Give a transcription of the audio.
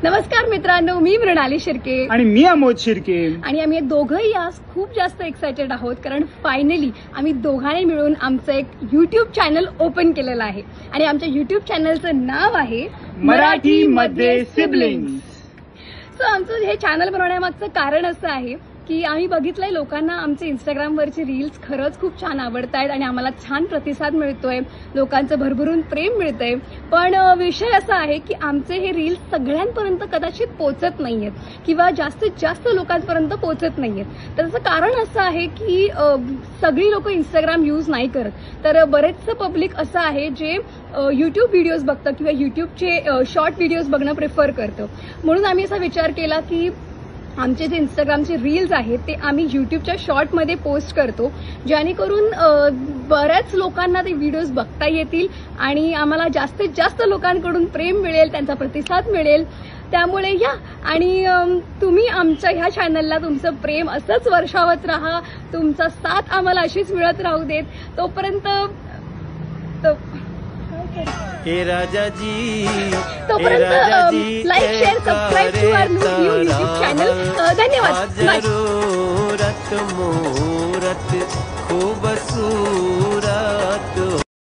नमस्कार मित्रांनो, मी मृणाली शिर्के आणि मी अमोद शिर्के आणि आम्ही दोघंही आज खूप जास्त एक्साइटेड आहोत कारण फायनली आम्ही दोघांनी मिळून आमचं एक YouTube चॅनल ओपन केलेलं आहे आणि आमच्या YouTube चॅनलचं नाव आहे मराठीमध्ये सिबलिंग्स. सो आमचं हे चॅनल बनवण्यामागचं कारण असं आहे की आम्ही बघितलंय लोकांना आमचे इंस्टाग्रामवरचे रील्स खरंच खूप छान आवडतायत आणि आम्हाला छान प्रतिसाद मिळतोय, लोकांचं भरभरून प्रेम मिळतंय. पण विषय असा आहे की आमचे हे रील्स सगळ्यांपर्यंत कदाचित पोहोचत नाहीयेत किंवा जास्तीत जास्त लोकांपर्यंत पोहोचत नाहीयेत. त्याचं कारण असं आहे की सगळी लोक इंस्टाग्राम यूज नाही करत, तर बरेचसं पब्लिक असं आहे जे यूट्यूब व्हिडिओज बघतं किंवा यूट्यूबचे शॉर्ट व्हिडिओज बघणं प्रिफर करतं. म्हणून आम्ही असा विचार केला की आमचे जे इंस्टाग्रामचे रील्स आहेत ते आम्ही यूट्यूबच्या शॉर्टमध्ये पोस्ट करतो, जेणेकरून बऱ्याच लोकांना ते व्हिडिओज बघता येतील आणि आम्हाला जास्तीत जास्त लोकांकडून प्रेम मिळेल, त्यांचा प्रतिसाद मिळेल. त्यामुळे या आणि तुम्ही आमच्या ह्या चॅनलला तुमचं प्रेम असंच वर्षावत राहा, तुमचा साथ आम्हाला अशीच मिळत राहू देत. तोपर्यंत like, share, subscribe to our new YouTube channel. धन्यवाद. खूब